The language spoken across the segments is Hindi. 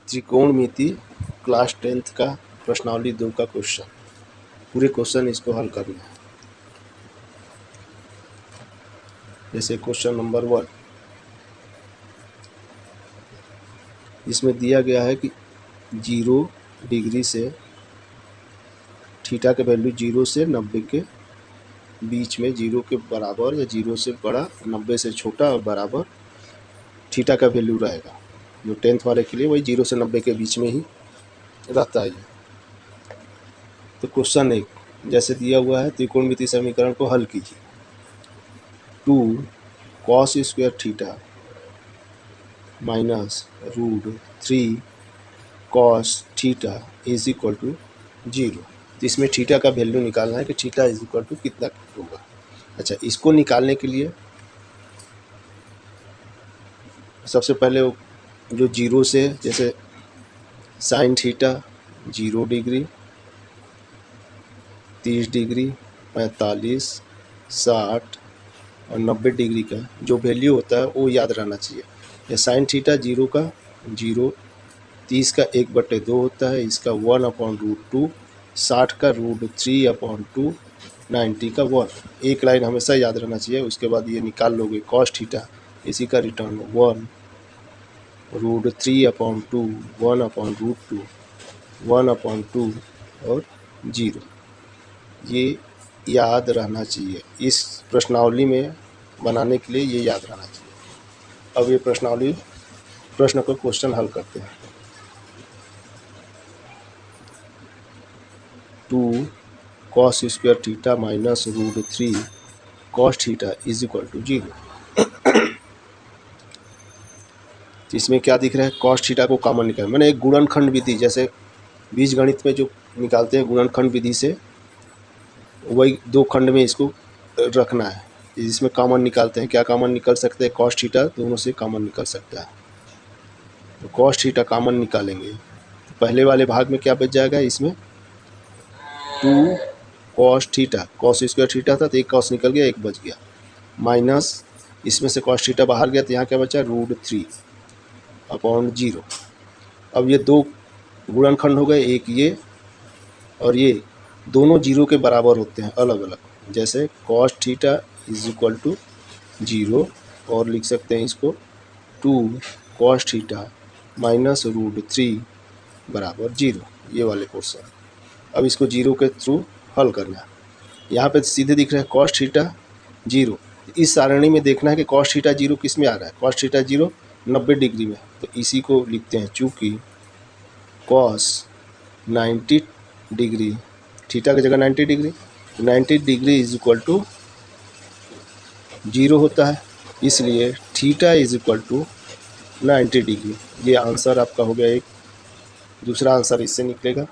त्रिकोणमिति क्लास 10th का प्रश्नावली 2 का क्वेश्चन। पूरे क्वेश्चन इसको हल करना है। जैसे क्वेश्चन नंबर 1, इसमें दिया गया है कि 0 डिग्री से थीटा के वैल्यू 0 से 90 के बीच में 0 के बराबर या 0 से बड़ा, 90 से छोटा और बराबर थीटा का वैल्यू रहेगा। जो 10th वाले के लिए वही 0 से 90 के बीच में ही रहता है। तो क्वेश्चन 1 जैसे दिया हुआ है, त्रिकोणमिति समीकरण को हल कीजिए। 2 cos square theta minus √3 cos theta is equal to 0। तो इसमें थीटा का वैल्यू निकालना है कि थीटा इज इक्वल टू कितना होगा। अच्छा, इसको निकालने के लिए सबसे पहले जो 0 से, जैसे साइन थीटा 0 डिग्री, 30 डिग्री, 45, 60 और 90 डिग्री का जो वैल्यू होता है वो याद रहना चाहिए। या साइन थीटा 0 का 0, 30 का 1/2 होता है, इसका 1/√2, 60 का √3/2, 90 का 1। एक लाइन हमेशा याद रहना चाहिए। उसके बाद ये निकाल लोगे कॉस थीटा, इसी का रिटर्न 1√3/2, 1/√2, 1/2 और 0। ये याद रहना चाहिए। इस प्रश्नावली में बनाने के लिए ये याद रहना चाहिए। अब ये प्रश्न को क्वेश्चन हल करते हैं। 2 cos square theta minus √3 cos theta is equal to 0। तो इसमें क्या दिख रहा है, cos थीटा को कॉमन निकाल, मैंने एक गुणनखंड विधि, जैसे बीजगणित में जो निकालते हैं गुणनखंड विधि से, वही 2 खंड में इसको रखना है। इसमें कॉमन निकालते हैं। क्या कॉमन निकल सकते हैं, cos थीटा दोनों से कॉमन निकल सकता है। तो cos थीटा कॉमन निकालेंगे तो पहले वाले भाग में क्या बच जाएगा, इसमें 2 cos theta, cos square theta था तो एक cos निकल गया, एक बच गया, माइनस इसमें से cos थीटा बाहर गया तो यहाँ क्या बचा, √3/0। अब ये 2 गुणनखंड हो गए, एक ये और ये, दोनों 0 के बराबर होते हैं अलग अलग। जैसे cos theta is equal to 0 और लिख सकते हैं इसको 2 cos थीटा माइनस √3 बराबर 0। ये वाले क्वेश्चन अब इसको 0 के थ्रू हल करना है। यहाँ पे सीधे दिख रहा है cos थीटा 0। इस सारणी में देखना है कि cos थीटा 0 किस में आ रहा है। cos थीटा 0 90 डिग्री में, तो इसी को लिखते हैं। चूँकि cos 90 डिग्री, थीटा की जगह 90 degree, 90 degree is equal to 0 होता है, इसलिए theta is equal to 90 degree. ये आंसर आपका हो गया एक। दूसरा आंसर इससे निकलेगा।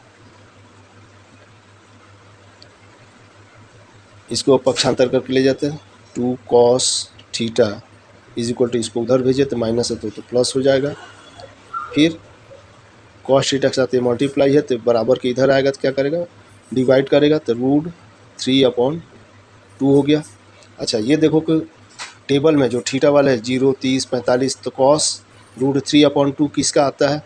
इसको पक्षांतर करके ले जाते हैं। 2 cos theta is equal to, इसको उधर भेजे तो माइनस है तो प्लस हो जाएगा। फिर cos थीटा के साथ ये मल्टीप्लाई है तो बराबर के इधर आएगा तो क्या करेगा, डिवाइड करेगा तो √3/2 हो गया। अच्छा, ये देखो कि टेबल में जो थीटा वाला है 0, 30, 45, तो cos √3/2 किसका आता है,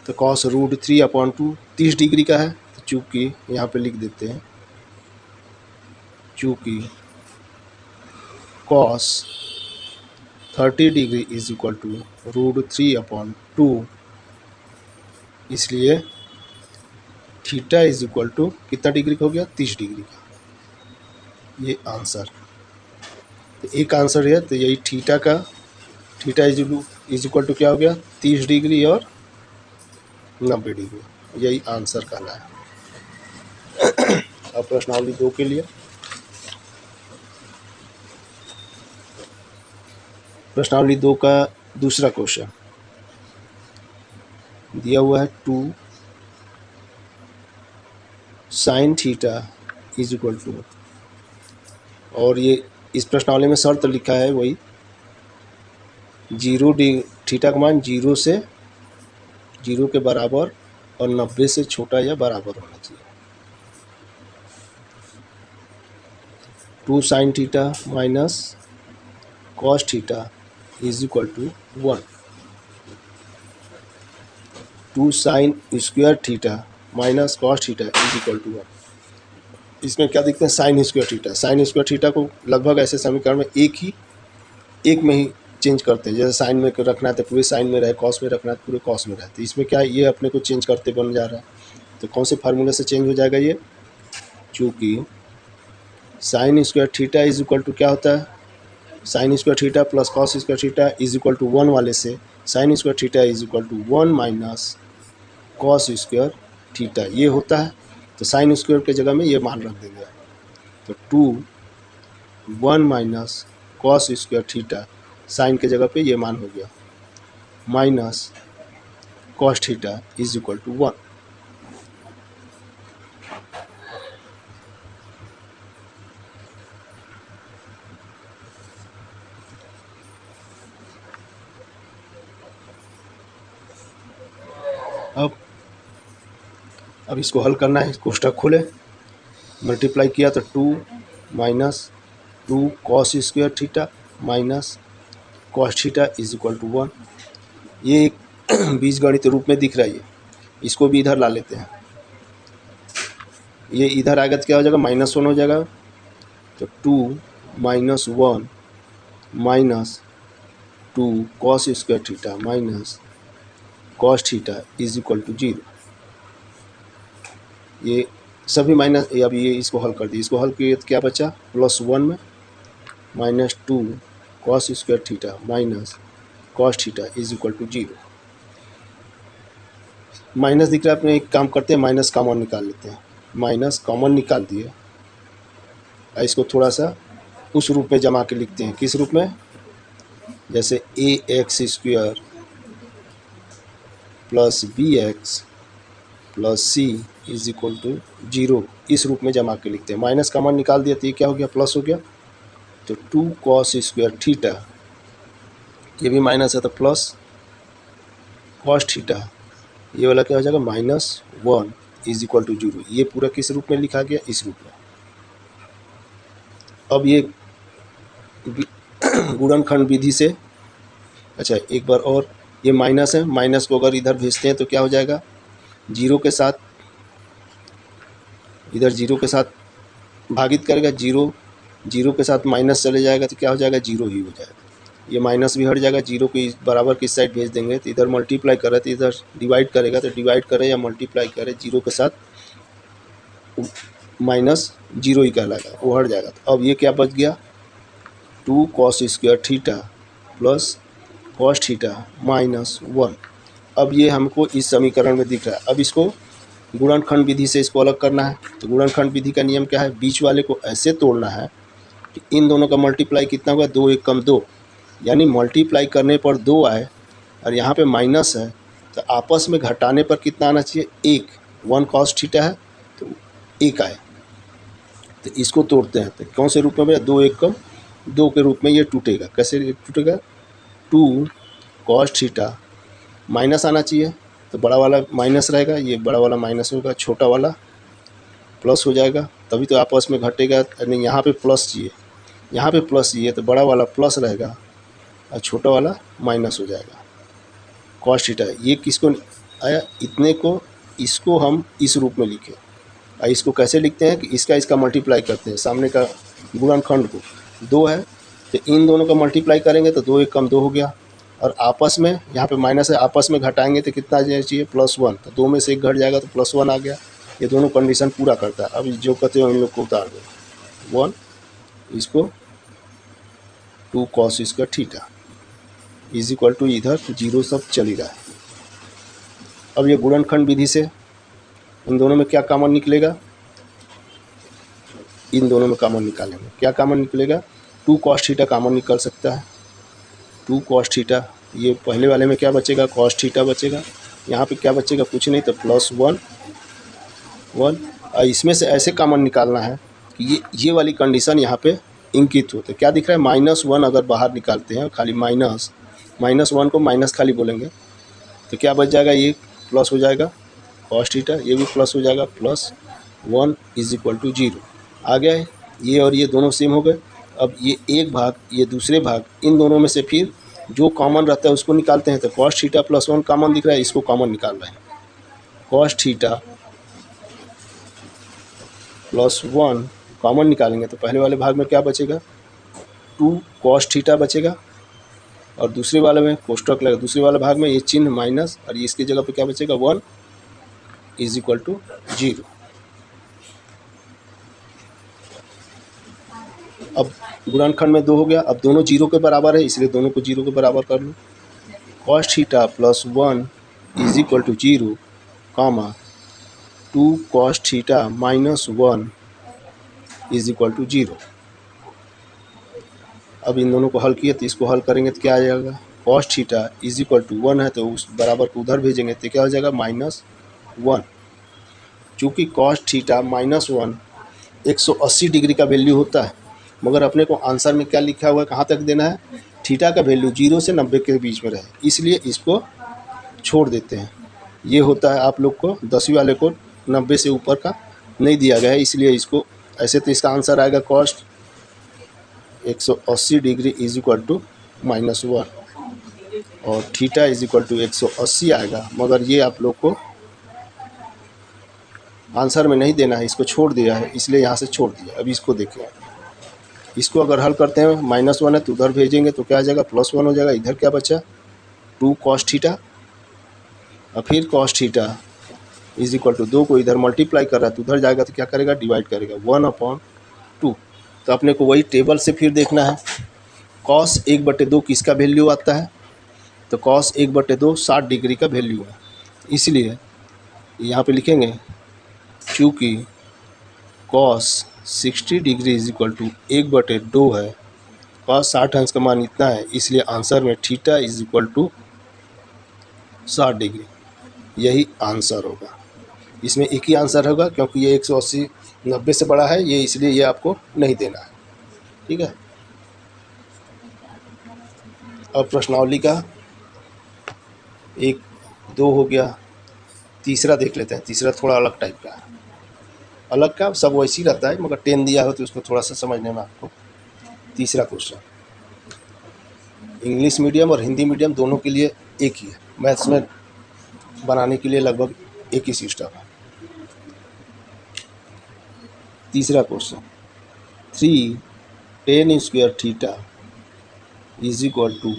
तो cos √3/2 30 डिग्री का है। तो चूँकि यहाँ पे लिख देते हैं, चूँकि cos 30 degree is equal to √3/2, इसलिए थीटा इज इक्वल टू कितना डिग्री का हो गया, 30 डिग्री का। ये आंसर, तो एक आंसर है। तो यही थीटा इज इक्वल टू क्या हो गया, 30 डिग्री और 90 डिग्री। यही आंसर कहना है। अब प्रश्नावली 2 के लिए, प्रश्नावली 2 का दूसरा क्वेश्चन दिया हुआ है। 2 sin theta is equal to, और ये इस प्रश्नावली में शर्त लिखा है वही 0 थीटा का मान 0 से 0 के बराबर और 90 से छोटा या बराबर होना चाहिए। 2 sin theta minus cos theta is equal to 1। 2 sine square theta minus cos theta is equal to 1। इसमें क्या देखते हैं, sine square theta. Sine square theta को लगभग ऐसे समीकरण में एक में ही चेंज करते हैं। जैसे साइन में रखना है तो पूरे साइन में रहे, कॉस में रखना है तो पूरे कॉस में रहे। तो इसमें क्या है, ये अपने को चेंज करते बन जा रहा है। तो कौन से फार्मूले से चेंज हो जाएगा ये, चूँकि sine square theta is equal to क्या होता है, sine square theta plus cos square theta is equal to 1 वाले से sine square theta is equal to 1 minus cos square theta ये होता है। तो साइन स्क्वायर के जगह में ये मान रख देंगे। तो 1 minus cos square theta sine के जगह पे ये मान हो गया minus cos theta is equal to 1। अब इसको हल करना है। कोष्ठक खोले, मल्टीप्लाई किया तो 2 minus 2 cos square theta minus cos theta is equal to 1। ये एक बीजगणित रूप में दिख रहा है। इसको भी इधर ला लेते हैं। ये इधर आएगा तो क्या हो जाएगा, -1 हो जाएगा। तो 2 minus 1 minus 2 cos square theta minus cos theta is equal to 0। ये सभी माइनस, अब ये इसको हल कर दिए। इसको हल किए तो क्या बचा, +1 में -2 cos square theta minus cos theta is equal to 0। Minus दिख रहा है, अपने एक काम करते हैं, माइनस कॉमन निकाल लेते हैं। माइनस कॉमन निकाल दिए, इसको थोड़ा सा उस रूप में जमा के लिखते हैं। किस रूप में, जैसे ax² plus bx plus c is equal to 0, इस रूप में जमा के लिखते हैं। माइनस कॉमन निकाल दिया तो ये क्या हो गया, प्लस हो गया। तो 2 कॉस स्क्वायर थीटा, ये भी माइनस है तो प्लस कॉस थीटा, ये वाला क्या हो जाएगा, -1 इज इक्वल टू 0। ये पूरा किस रूप में लिखा गया, इस रूप में। अब ये गुणनखंड विधि से, अच्छा एक बार और, ये माइनस है, माइनस को अगर इधर भेजते हैं तो क्या हो जाएगा, 0 के साथ, इधर 0 के साथ भागित करेगा, 0 के साथ माइनस चले जाएगा तो क्या हो जाएगा, 0 ही हो जाएगा। ये माइनस भी हट जाएगा, 0 को बराबर किस साइड भेज देंगे, तो इधर मल्टीप्लाई करे तो इधर डिवाइड करेगा, तो डिवाइड करे या मल्टीप्लाई करे, 0 के साथ -0 ही कहलाएगा, वो हट जाएगा। तो अब ये क्या बच गया, 2 cos square theta plus cos theta -1। अब ये हमको इस समीकरण में दिख रहा है। अब इसको गुणनखंड विधि से इसको अलग करना है। तो गुणनखंड विधि का नियम क्या है, बीच वाले को ऐसे तोड़ना है कि इन दोनों का मल्टीप्लाई कितना हुआ, 2 × 1 = 2, यानी मल्टीप्लाई करने पर 2 आए और यहाँ पे माइनस है तो आपस में घटाने पर कितना आना चाहिए, 1 कॉस थीटा है तो 1 आए। तो इसको तोड़ते हैं तो कौन से रूप में, 2 × 1 = 2 के रूप में ये टूटेगा। कैसे टूटेगा, 2 कॉस थीटा, माइनस आना चाहिए तो बड़ा वाला माइनस रहेगा, ये बड़ा वाला माइनस होगा, छोटा वाला प्लस हो जाएगा, तभी तो आपस में घटेगा। नहीं, यहाँ पे प्लस चाहिए, यहाँ पे प्लस चाहिए, तो बड़ा वाला प्लस रहेगा और छोटा वाला माइनस हो जाएगा। कॉस थीटा ये किसको आया, इतने को, इसको हम इस रूप में लिखें। और इसको कैसे लिखते हैं कि इसका मल्टीप्लाई करते हैं, सामने का गुणनखंड को 2 है तो इन दोनों का मल्टीप्लाई करेंगे तो 2 × 1 = 2 हो गया, और आपस में यहाँ पे माइनस है, आपस में घटाएंगे तो कितना आ जाना चाहिए, +1। तो 2 में से 1 घट जाएगा तो +1 आ गया। ये दोनों कंडीशन पूरा करता है। अब जो कहते हैं इन लोग को उतार दो, 1, इसको 2 cos square theta is equal to, इधर 0 सब चल ही रहा है। अब ये गुणनखंड विधि से इन दोनों में क्या कॉमन निकलेगा, इन दोनों में कॉमन निकालेंगे, क्या कॉमन निकलेगा, 2 कॉस थीटा कॉमन निकल सकता है। 2 कॉस थीटा, ये पहले वाले में क्या बचेगा, कॉस थीटा बचेगा, यहाँ पे क्या बचेगा, कुछ नहीं, तो +1 और इसमें से ऐसे कॉमन निकालना है कि ये वाली कंडीशन यहाँ पे इंकित होते। क्या दिख रहा है, -1 अगर बाहर निकालते हैं, खाली -1 को माइनस खाली बोलेंगे तो क्या बच जाएगा, ये प्लस हो जाएगा कॉस थीटा, ये भी प्लस हो जाएगा, +1 इज इक्वल टू 0 आ गया है। ये और ये दोनों सेम हो गए। अब ये एक भाग, ये दूसरे भाग, इन दोनों में से फिर जो कॉमन रहता है उसको निकालते हैं। तो कॉस थीटा +1 कॉमन दिख रहा है, इसको कॉमन निकाल रहे हैं। कॉस थीटा प्लस 1 कॉमन निकालेंगे तो पहले वाले भाग में क्या बचेगा, 2 कॉस थीटा बचेगा, और दूसरे वाले में कोष्टक लगेगा, दूसरे वाले भाग में ये चिन्ह माइनस, और ये इसकी जगह पे क्या बचेगा, 1 इज इक्वल टू 0। अब गुणनखंड में 2 हो गया, अब दोनों 0 के बराबर है इसलिए दोनों को 0 के बराबर कर लो। Cos theta plus 1 is equal to 0 comma 2 cos theta minus 1 is equal to 0। अब इन दोनों को हल किए तो इसको हल करेंगे तो क्या आ जाएगा, cos theta is equal to 1 है तो उस बराबर को उधर भेजेंगे तो क्या हो जाएगा, -1। चूँकि कॉस थीटा -1 180 डिग्री का वैल्यू होता है, मगर अपने को आंसर में क्या लिखा हुआ है, कहाँ तक देना है, थीटा का वैल्यू 0 से 90 के बीच में रहे, इसलिए इसको छोड़ देते हैं। ये होता है आप लोग को 10वीं वाले को 90 से ऊपर का नहीं दिया गया है, इसलिए इसको ऐसे तो इसका आंसर आएगा cos 180 degree is equal to -1 और थीटा इज इक्वल टू 180 आएगा, मगर ये आप लोग को आंसर में नहीं देना है, इसको छोड़ दिया है इसलिए यहाँ से छोड़ दिया। अभी इसको देखें, इसको अगर हल करते हैं -1 है तो उधर भेजेंगे तो क्या आ जाएगा, +1 हो जाएगा। इधर क्या बचा, 2 कॉस थीटा, और फिर cos theta is equal to 2 को इधर मल्टीप्लाई कर रहा है तो उधर जाएगा तो क्या करेगा, डिवाइड करेगा 1/2। तो अपने को वही टेबल से फिर देखना है, कॉस 1/2 किसका वैल्यू आता है, तो कॉस 1/2 60 डिग्री का वैल्यू है, इसलिए यहाँ पे लिखेंगे चूँकि cos 60 degree is equal to 1/2 है, कॉस 60 अंश का मान इतना है, इसलिए आंसर में theta is equal to 60 degree, यही आंसर होगा। इसमें एक ही आंसर होगा क्योंकि ये 180 90 से बड़ा है, ये इसलिए ये आपको नहीं देना है, ठीक है। अब प्रश्नावली का 1 2 हो गया, तीसरा देख लेते हैं। तीसरा थोड़ा अलग टाइप का है, अलग का सब वैसे ही रहता है मगर 10 दिया हो तो उसको थोड़ा सा समझने में आपको। तीसरा क्वेश्चन इंग्लिश मीडियम और हिंदी मीडियम दोनों के लिए एक ही है, मैथ्स में बनाने के लिए लगभग एक ही सिस्टम है। तीसरा question 3 tan square theta is equal to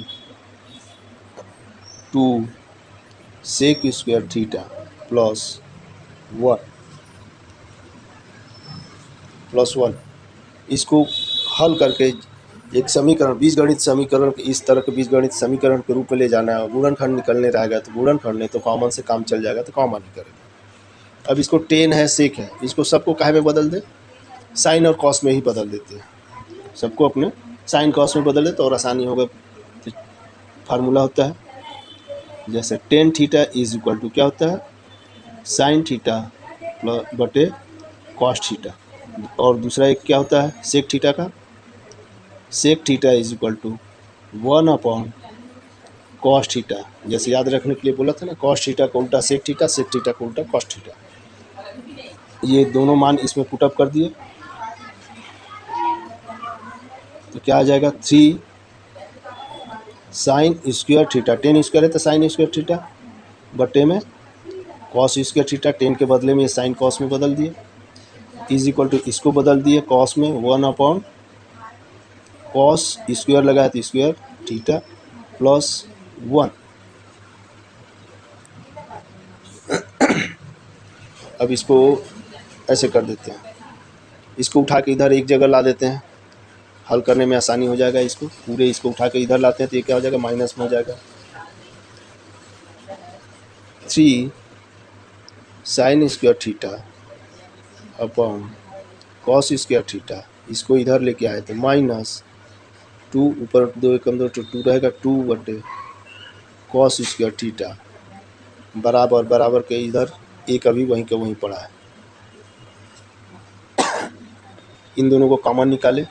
2 sec square theta plus 1 इसको हल करके एक समीकरण, बीजगणित समीकरण के इस तरह के बीजगणित समीकरण के रूप में ले जाना है। गुणनखंड निकलने रहेगा तो गुणनखंड, नहीं तो कॉमन से काम चल जाएगा तो कॉमन ही करेगा। अब इसको टेन है, सेक है, इसको सबको काहे में बदल दे, साइन और कॉस में ही बदल देते हैं, सबको अपने साइन कॉस में बदल देते और आसानी होगा। तो फार्मूला होता है जैसे tan theta is equal to क्या होता है, साइन थीटा प्लस बटे कॉस थीटा, और दूसरा एक क्या होता है सेक थीटा का, sec theta is equal to 1/cos theta. जैसे याद रखने के लिए बोला था ना, कॉस थीटा को उल्टा सेक थीटा, सेक थीटा को उल्टा कॉस थीटा। ये दोनों मान इसमें पुटअप कर दिए तो क्या आ जाएगा, 3 sine square theta, ten square है तो साइन स्क्वायर थीटा बटे में कॉस स्क्वायर थीटा, टेन के बदले में ये साइन कॉस में बदल दिए, इज इक्वल टू इसको बदल दिए कॉस में 1/cos स्क्वायर लगाया तो स्क्वायर थीटा प्लस 1। अब इसको ऐसे कर देते हैं, इसको उठा के इधर एक जगह ला देते हैं, हल करने में आसानी हो जाएगा। इसको पूरे इसको उठा के इधर लाते हैं तो ये क्या हो जाएगा, माइनस में हो जाएगा। 3 sine square theta upon cos square theta, इसको इधर लेके आए तो -2 ऊपर 2 एकम 2 2 रहेगा, 2/cos स्क्वायर थीटा बराबर बराबर के इधर एक अभी वहीं का वहीं पड़ा है। इन दोनों को कॉमन निकाले,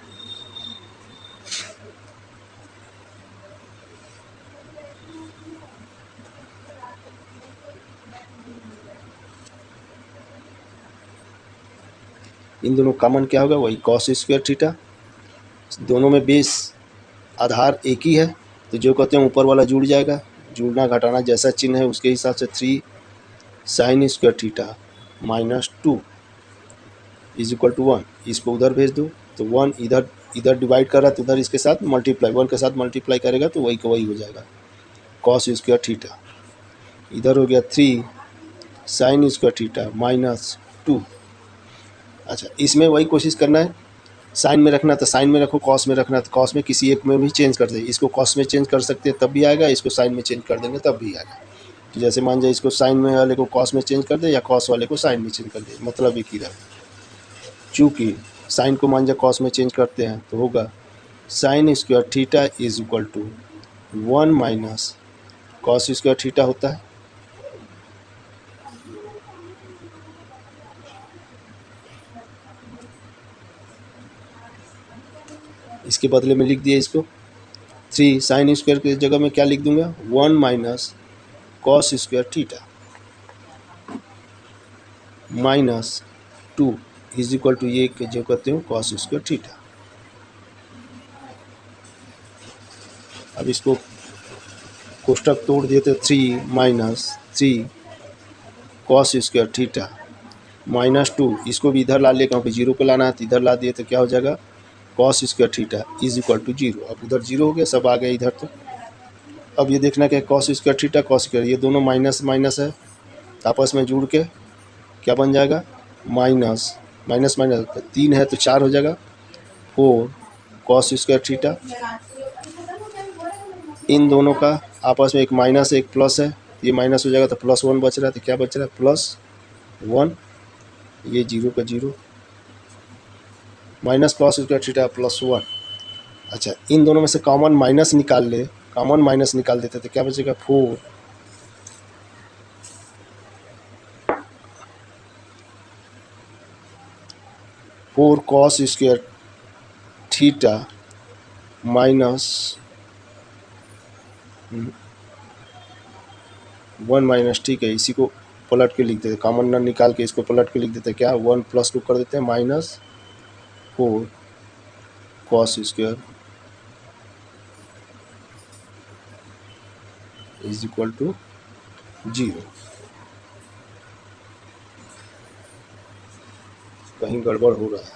इन दोनों कॉमन क्या होगा, वही cos स्क्वायर थीटा। दोनों में बेस आधार एक ही है तो जो कहते हैं ऊपर वाला जुड़ जाएगा, जुड़ना घटाना जैसा चिन्ह है उसके हिसाब से 3 sine square theta minus 2 is equal to 1। इसको उधर भेज दो तो 1 इधर इधर डिवाइड कर रहा है तो उधर इसके साथ मल्टीप्लाई 1 के साथ मल्टीप्लाई करेगा तो वही का वही हो जाएगा कॉस स्क्वायर थीटा। इधर हो गया 3 साइन स्क्वायर थीटा माइनस 2। अच्छा, इसमें वही कोशिश करना है, साइन में रखना तो साइन में रखो, कॉस में रखना तो कॉस में, किसी एक में भी चेंज कर दे। इसको कॉस में चेंज कर सकते हैं तब भी आएगा, इसको साइन में चेंज कर देंगे तब भी आएगा। तो जैसे मान जाए इसको साइन में वाले को कॉस में चेंज कर दे या कॉस वाले को साइन में चेंज कर दे, मतलब एक ही रहा। चूँकि साइन को मान जाए कॉस में चेंज करते हैं तो होगा sine square theta is equal to 1 minus cos square theta होता है। इसके बदले में लिख दिया इसको 3 साइन स्क्वायर की जगह में क्या लिख दूंगा 1 minus cos square theta minus 2 is equal to ये जो कहते हो कॉस स्क्वायर थीटा। अब इसको कोष्टक तोड़ दिए तो 3 minus 3 cos square theta minus 2, इसको भी इधर ला ले क्योंकि जीरो को लाना है तो इधर ला दिए तो क्या हो जाएगा cos square theta is equal to 0। अब उधर 0 हो गया, सब आ गया इधर। तो अब ये देखना कि cos square theta cos square ये दोनों माइनस माइनस है, आपस में जुड़ के क्या बन जाएगा माइनस माइनस माइनस 3 है तो 4 हो जाएगा 4 कॉस स्क्वायर थीटा। इन दोनों का आपस में एक माइनस एक प्लस है, ये माइनस हो जाएगा तो +1 बच रहा है, तो क्या बच रहा है +1, ये 0 का 0 माइनस कॉस स्क्वायर थीटा +1। अच्छा, इन दोनों में से कॉमन माइनस निकाल ले, कॉमन माइनस निकाल देते तो क्या बचेगा 4 cos square theta minus 1 minus, ठीक है, इसी को पलट के लिख देते, कॉमन न निकाल के इसको पलट के लिख देते, क्या 1 प्लस को कर देते हैं -4 cos square is equal to 0। कहीं गड़बड़ हो रहा है।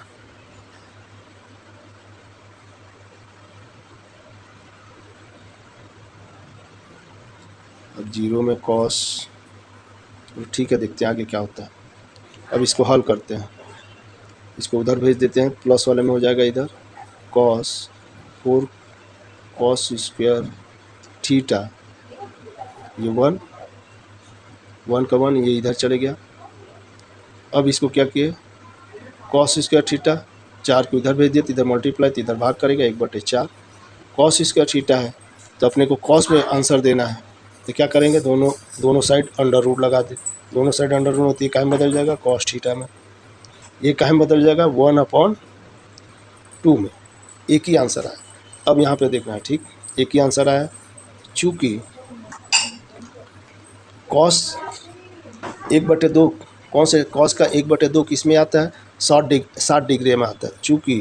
अब 0 में कॉस, ठीक है, देखते हैं आगे क्या होता है। अब इसको हल करते हैं, इसको उधर भेज देते हैं, प्लस वाले में हो जाएगा इधर cos 4 कॉस स्क्वायर थीटा, ये 1 का 1 ये इधर चले गया। अब इसको क्या किए कॉस स्क्वायर थीटा 4 को इधर भेज दिया तो इधर मल्टीप्लाई तो इधर भाग करेगा 1/4। कॉस स्क्वायर थीटा है तो अपने को कॉस में आंसर देना है तो क्या करेंगे दोनों साइड अंडर रूट लगा दे। दोनों साइड अंडर रूट होती है, काहे में बदल जाएगा कॉस थीटा में, ये काहे में बदल जाएगा 1/2 में। एक ही आंसर आया। अब यहाँ पे देखना है, ठीक, एक ही आंसर आया। चूँकि कॉस 1/2 कौन से कॉस का 1/2 किस में आता है 60 डिग्री में आता है। चूँकि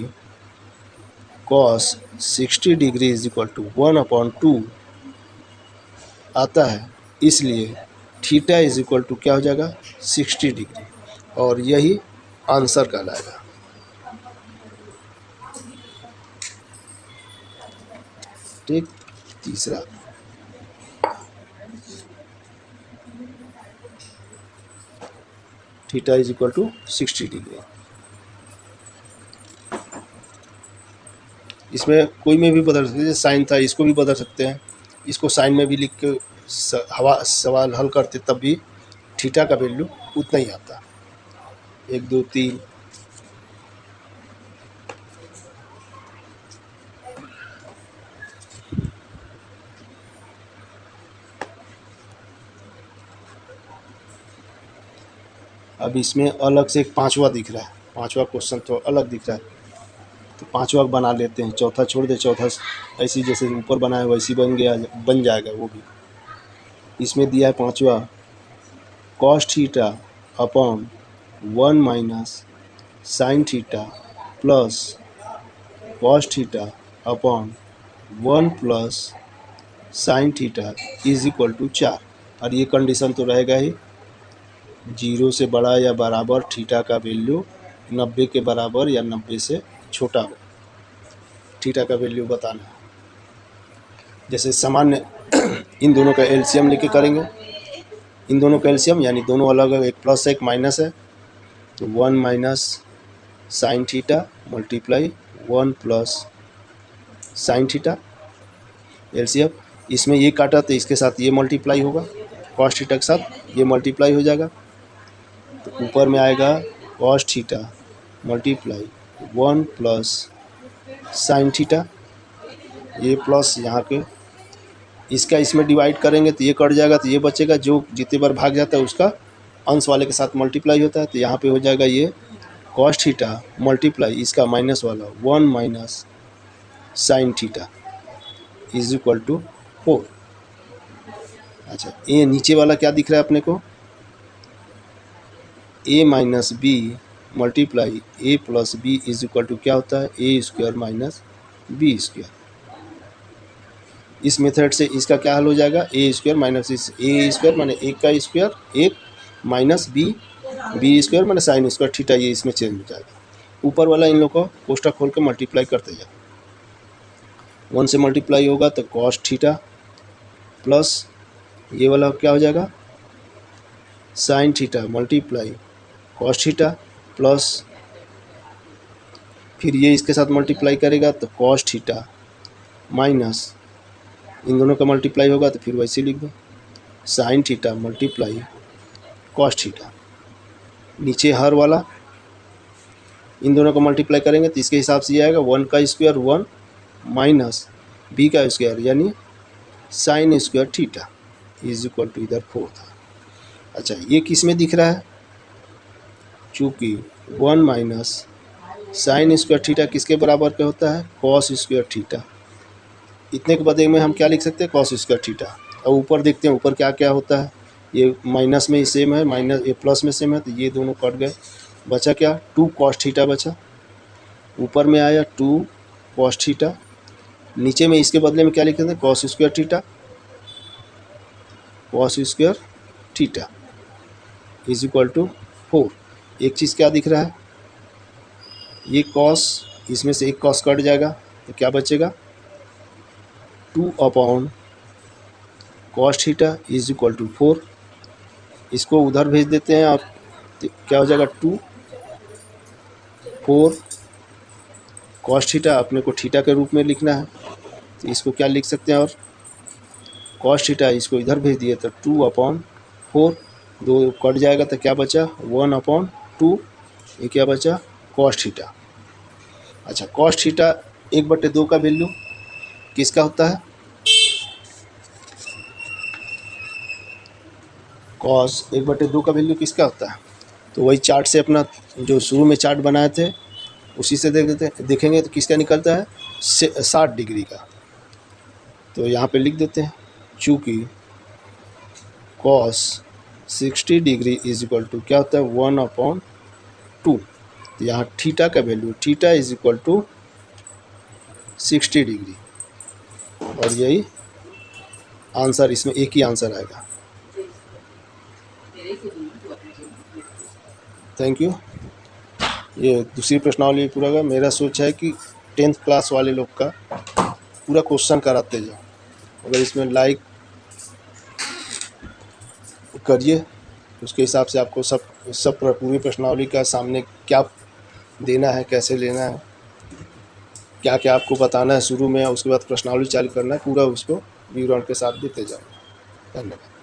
cos 60 degree is equal to 1/2 आता है, इसलिए थीटा इज इक्वल टू क्या हो जाएगा 60 डिग्री, और यही आंसर कहलाएगा। ठीक, तीसरा theta is equal to 60 degree. इसमें कोई में भी बदल सकते हैं, साइन था इसको भी बदल सकते हैं, इसको साइन में भी लिख के सवाल हल करते तब भी थीटा का वैल्यू उतना ही आता। 1 2 3 अब इसमें अलग से एक 5वां दिख रहा है, 5वां क्वेश्चन तो अलग दिख रहा है, तो 5वां बना लेते हैं, चौथा छोड़ दे, चौथा ऐसी जैसे ऊपर बना है वैसी बन जाएगा वो भी। इसमें दिया है 5वां cos theta upon 1 minus sine theta plus cos theta upon 1 plus sine theta is equal to 4, और ये कंडीशन तो रहेगा ही 0 से बड़ा या बराबर थीटा का वैल्यू 90 के बराबर या 90 से छोटा हो, थीटा का वैल्यू बताना है। जैसे सामान्य इन दोनों का एलसीएम लेके करेंगे, इन दोनों का एलसीएम यानी दोनों अलग अलग, एक प्लस है एक माइनस है, तो 1 minus sine theta multiply 1 plus sine theta LCM. इसमें ये काटा तो इसके साथ ये मल्टीप्लाई होगा, कॉस थीटा के साथ ये मल्टीप्लाई हो जाएगा, तो ऊपर में आएगा cos theta multiply 1 plus sine theta, ये प्लस यहाँ के इसका इसमें डिवाइड करेंगे तो ये कट जाएगा, तो ये बचेगा, जो जितने बार भाग जाता है उसका अंश वाले के साथ मल्टीप्लाई होता है, तो यहाँ पे हो जाएगा ये कॉस थीटा मल्टीप्लाई इसका माइनस वाला 1 minus sine theta is equal to 4। अच्छा, ये नीचे वाला क्या दिख रहा है अपने को, a minus b multiply a plus b is equal to क्या होता है, a square minus b square. इस मेथड से इसका क्या हल हो जाएगा, a square minus a square माने एक का स्क्वायर एक माइनस बी बी स्क्वायर माने साइन स्क्वायर थीटा, ये इसमें चेंज हो जाएगा। ऊपर वाला इन लोग को कोष्ठक खोल के मल्टीप्लाई करते जाए, 1 से मल्टीप्लाई होगा तो कॉस थीटा प्लस ये वाला क्या हो जाएगा sine theta multiply cos theta plus फिर ये इसके साथ मल्टीप्लाई करेगा तो कॉस थीटा माइनस इन दोनों का मल्टीप्लाई होगा तो फिर वैसे लिख दो sine theta multiply cos theta. नीचे हर वाला इन दोनों को मल्टीप्लाई करेंगे तो इसके हिसाब से ये आएगा 1 का स्क्वायर 1 माइनस बी का स्क्वायर यानी sine square theta is equal to इधर 4 था। अच्छा, ये किस में दिख रहा है, चूँकि 1 माइनस साइन स्क्वायर थीटा किसके बराबर का होता है, कॉस स्क्वायर थीटा। इतने के बदले में हम क्या लिख सकते हैं, कॉस स्क्वायर थीटा। और ऊपर देखते हैं ऊपर क्या क्या होता है, ये माइनस में ही सेम है, माइनस ये प्लस में सेम है, तो ये दोनों कट गए, बचा क्या 2 कॉस थीटा बचा, ऊपर में आया 2 कॉस थीटा, नीचे में इसके बदले में क्या लिख सकते हैं, cos square theta, cos square theta is equal to 4। एक चीज़ क्या दिख रहा है, ये कॉस, इसमें से एक कॉस कट जाएगा तो क्या बचेगा 2 upon cos theta is equal to 4। इसको उधर भेज देते हैं और क्या हो जाएगा 2 4 कॉस थीटा, अपने को थीटा के रूप में लिखना है तो इसको क्या लिख सकते हैं, और कॉस थीटा इसको इधर भेज दिए तो 2 अपॉन 4, 2 कट जाएगा तो क्या बचा 1 अपॉन 2, ये क्या बचा कॉस थीटा। अच्छा, कॉस थीटा 1/2 का वैल्यू किसका होता है, कॉस 1/2 का वैल्यू किसका होता है, तो वही चार्ट से अपना जो शुरू में चार्ट बनाए थे उसी से देखेंगे तो किसका निकलता है 60 डिग्री का। तो यहाँ पे लिख देते हैं, चूँकि cos 60 degree is equal to क्या होता है 1/2, तो यहाँ थीटा का value theta is equal to 60 degree, और यही आंसर, इसमें एक ही आंसर आएगा। Thank you. ये दूसरी प्रश्नावली पूरा का मेरा सोच है कि 10th क्लास वाले लोग का पूरा क्वेश्चन कराते जाओ, अगर इसमें लाइक करिए उसके हिसाब से आपको सब पूरी प्रश्नावली का सामने क्या देना है, कैसे लेना है, क्या क्या आपको बताना है शुरू में, उसके बाद प्रश्नावली चालू करना है, पूरा उसको विवरण के साथ देते जाओ। धन्यवाद।